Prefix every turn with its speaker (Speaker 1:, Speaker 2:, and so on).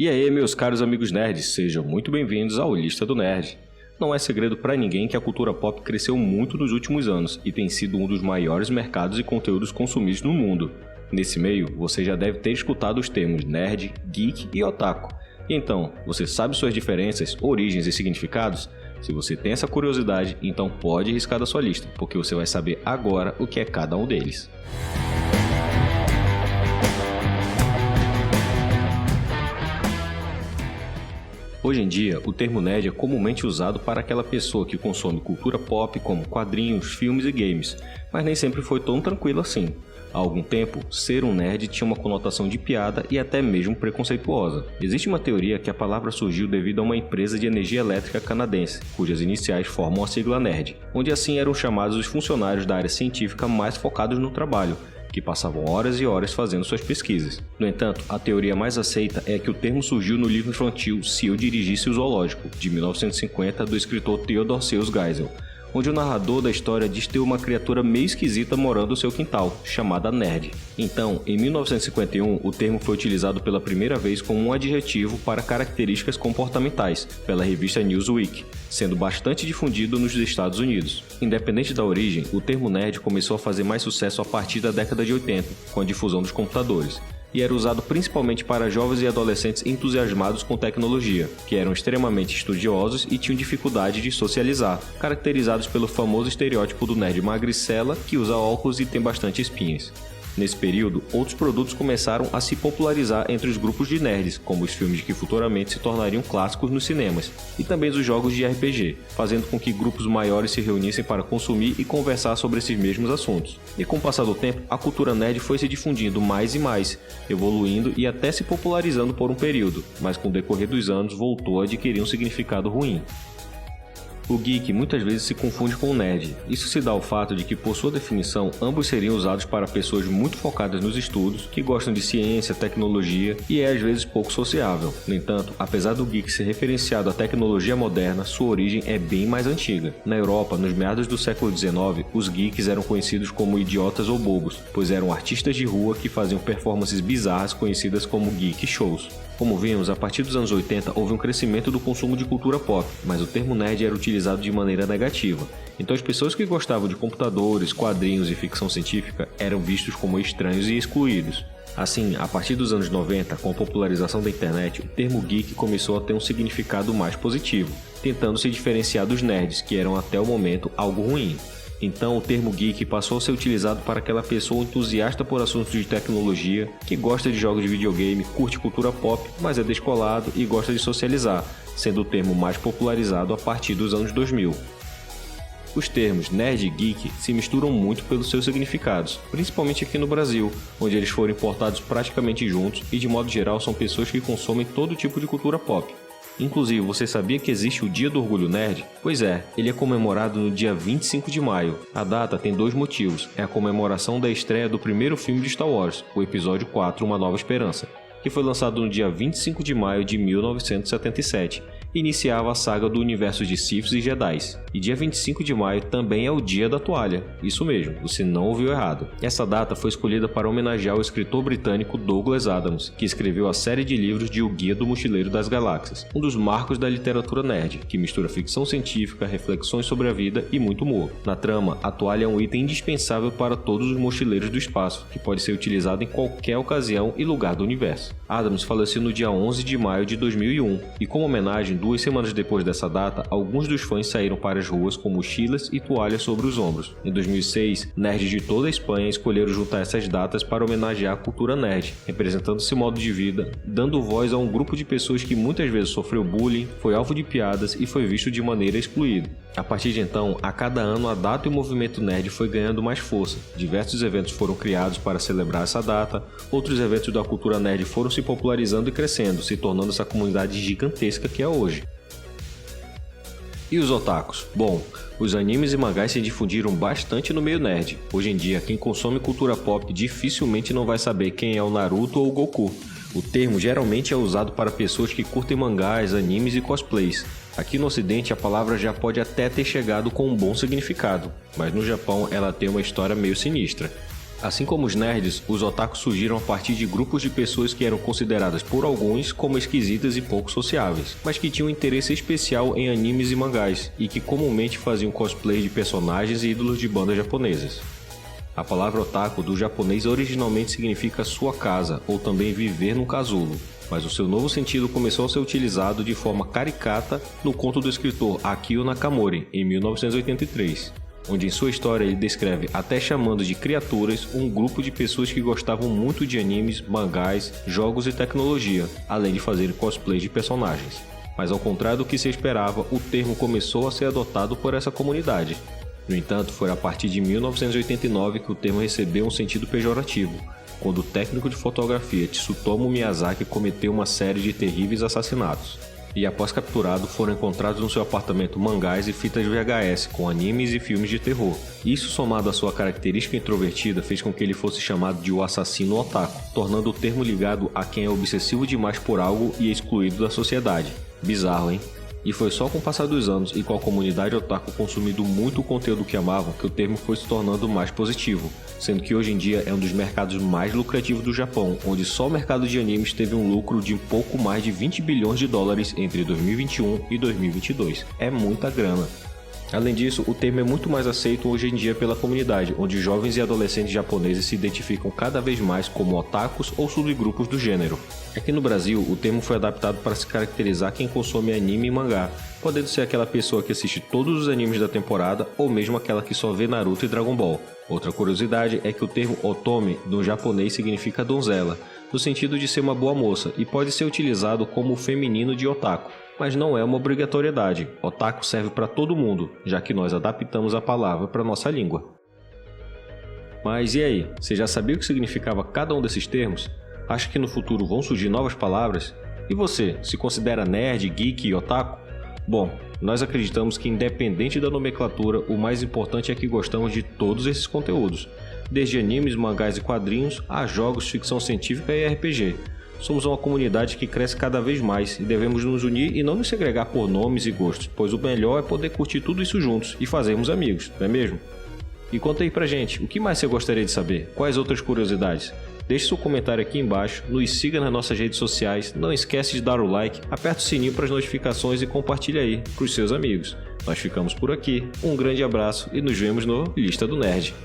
Speaker 1: E aí, meus caros amigos nerds, sejam muito bem-vindos ao Lista do Nerd. Não é segredo para ninguém que a cultura pop cresceu muito nos últimos anos e tem sido um dos maiores mercados e conteúdos consumidos no mundo. Nesse meio, você já deve ter escutado os termos nerd, geek e otaku. E então, você sabe suas diferenças, origens e significados? Se você tem essa curiosidade, então pode riscar da sua lista, porque você vai saber agora o que é cada um deles. Hoje em dia, o termo nerd é comumente usado para aquela pessoa que consome cultura pop como quadrinhos, filmes e games, mas nem sempre foi tão tranquilo assim. Há algum tempo, ser um nerd tinha uma conotação de piada e até mesmo preconceituosa. Existe uma teoria que a palavra surgiu devido a uma empresa de energia elétrica canadense, cujas iniciais formam a sigla nerd, onde assim eram chamados os funcionários da área científica mais focados no trabalho, que passavam horas e horas fazendo suas pesquisas. No entanto, a teoria mais aceita é que o termo surgiu no livro infantil Se Eu Dirigisse o Zoológico, de 1950, do escritor Theodor Seuss Geisel, onde o narrador da história diz ter uma criatura meio esquisita morando no seu quintal, chamada nerd. Então, em 1951, o termo foi utilizado pela primeira vez como um adjetivo para características comportamentais, pela revista Newsweek, sendo bastante difundido nos Estados Unidos. Independente da origem, o termo nerd começou a fazer mais sucesso a partir da década de 80, com a difusão dos computadores, e era usado principalmente para jovens e adolescentes entusiasmados com tecnologia, que eram extremamente estudiosos e tinham dificuldade de socializar, caracterizados pelo famoso estereótipo do nerd magricela que usa óculos e tem bastante espinhas. Nesse período, outros produtos começaram a se popularizar entre os grupos de nerds, como os filmes que futuramente se tornariam clássicos nos cinemas, e também os jogos de RPG, fazendo com que grupos maiores se reunissem para consumir e conversar sobre esses mesmos assuntos. E com o passar do tempo, a cultura nerd foi se difundindo mais e mais, evoluindo e até se popularizando por um período, mas com o decorrer dos anos voltou a adquirir um significado ruim. O geek muitas vezes se confunde com o nerd. Isso se dá ao fato de que, por sua definição, ambos seriam usados para pessoas muito focadas nos estudos, que gostam de ciência, tecnologia e é às vezes pouco sociável. No entanto, apesar do geek ser referenciado à tecnologia moderna, sua origem é bem mais antiga. Na Europa, nos meados do século XIX, os geeks eram conhecidos como idiotas ou bobos, pois eram artistas de rua que faziam performances bizarras conhecidas como geek shows. Como vimos, a partir dos anos 80 houve um crescimento do consumo de cultura pop, mas o termo nerd era utilizado de maneira negativa. Então as pessoas que gostavam de computadores, quadrinhos e ficção científica eram vistos como estranhos e excluídos. Assim, a partir dos anos 90, com a popularização da internet, o termo geek começou a ter um significado mais positivo, tentando se diferenciar dos nerds, que eram até o momento algo ruim. Então o termo geek passou a ser utilizado para aquela pessoa entusiasta por assuntos de tecnologia, que gosta de jogos de videogame, curte cultura pop, mas é descolado e gosta de socializar, sendo o termo mais popularizado a partir dos anos 2000. Os termos nerd e geek se misturam muito pelos seus significados, principalmente aqui no Brasil, onde eles foram importados praticamente juntos e de modo geral são pessoas que consomem todo tipo de cultura pop. Inclusive, você sabia que existe o Dia do Orgulho Nerd? Pois é, ele é comemorado no dia 25 de maio. A data tem dois motivos. É a comemoração da estreia do primeiro filme de Star Wars, o episódio 4, Uma Nova Esperança, que foi lançado no dia 25 de maio de 1977. Iniciava a saga do universo de Siths e Jedis. E dia 25 de maio também é o dia da toalha. Isso mesmo, você não ouviu errado. Essa data foi escolhida para homenagear o escritor britânico Douglas Adams, que escreveu a série de livros de O Guia do Mochileiro das Galáxias, um dos marcos da literatura nerd, que mistura ficção científica, reflexões sobre a vida e muito humor. Na trama, a toalha é um item indispensável para todos os mochileiros do espaço, que pode ser utilizado em qualquer ocasião e lugar do universo. Adams faleceu no dia 11 de maio de 2001, e como homenagem, 2 semanas depois dessa data, alguns dos fãs saíram para as ruas com mochilas e toalhas sobre os ombros. Em 2006, nerds de toda a Espanha escolheram juntar essas datas para homenagear a cultura nerd, representando esse modo de vida, dando voz a um grupo de pessoas que muitas vezes sofreu bullying, foi alvo de piadas e foi visto de maneira excluída. A partir de então, a cada ano a data e o movimento nerd foi ganhando mais força. Diversos eventos foram criados para celebrar essa data, outros eventos da cultura nerd foram se popularizando e crescendo, se tornando essa comunidade gigantesca que é hoje. E os otakus? Bom, os animes e mangás se difundiram bastante no meio nerd. Hoje em dia, quem consome cultura pop dificilmente não vai saber quem é o Naruto ou o Goku. O termo geralmente é usado para pessoas que curtem mangás, animes e cosplays. Aqui no ocidente a palavra já pode até ter chegado com um bom significado, mas no Japão ela tem uma história meio sinistra. Assim como os nerds, os otakus surgiram a partir de grupos de pessoas que eram consideradas por alguns como esquisitas e pouco sociáveis, mas que tinham interesse especial em animes e mangás, e que comumente faziam cosplay de personagens e ídolos de bandas japonesas. A palavra otaku do japonês originalmente significa sua casa, ou também viver num casulo, mas o seu novo sentido começou a ser utilizado de forma caricata no conto do escritor Akio Nakamori, em 1983. Onde em sua história ele descreve, até chamando de criaturas, um grupo de pessoas que gostavam muito de animes, mangás, jogos e tecnologia, além de fazerem cosplay de personagens. Mas ao contrário do que se esperava, o termo começou a ser adotado por essa comunidade. No entanto, foi a partir de 1989 que o termo recebeu um sentido pejorativo, quando o técnico de fotografia Tsutomu Miyazaki cometeu uma série de terríveis assassinatos. E após capturado, foram encontrados no seu apartamento mangás e fitas VHS com animes e filmes de terror. Isso, somado à sua característica introvertida, fez com que ele fosse chamado de o assassino otaku, tornando o termo ligado a quem é obsessivo demais por algo e excluído da sociedade. Bizarro, hein? E foi só com o passar dos anos e com a comunidade otaku consumindo muito o conteúdo que amavam que o termo foi se tornando mais positivo, sendo que hoje em dia é um dos mercados mais lucrativos do Japão, onde só o mercado de animes teve um lucro de pouco mais de 20 bilhões de dólares entre 2021 e 2022. É muita grana. Além disso, o termo é muito mais aceito hoje em dia pela comunidade, onde jovens e adolescentes japoneses se identificam cada vez mais como otakus ou subgrupos do gênero. Aqui no Brasil, o termo foi adaptado para se caracterizar quem consome anime e mangá, podendo ser aquela pessoa que assiste todos os animes da temporada ou mesmo aquela que só vê Naruto e Dragon Ball. Outra curiosidade é que o termo otome no japonês significa donzela, no sentido de ser uma boa moça, e pode ser utilizado como o feminino de otaku. Mas não é uma obrigatoriedade. Otaku serve para todo mundo, já que nós adaptamos a palavra para nossa língua. Mas e aí, você já sabia o que significava cada um desses termos? Acha que no futuro vão surgir novas palavras? E você, se considera nerd, geek e otaku? Bom, nós acreditamos que independente da nomenclatura, o mais importante é que gostamos de todos esses conteúdos, desde animes, mangás e quadrinhos, a jogos, ficção científica e RPG. Somos uma comunidade que cresce cada vez mais e devemos nos unir e não nos segregar por nomes e gostos, pois o melhor é poder curtir tudo isso juntos e fazermos amigos, não é mesmo? E conta aí pra gente, o que mais você gostaria de saber? Quais outras curiosidades? Deixe seu comentário aqui embaixo, nos siga nas nossas redes sociais, não esquece de dar o like, aperta o sininho para as notificações e compartilha aí para os seus amigos. Nós ficamos por aqui, um grande abraço e nos vemos no Lista do Nerd.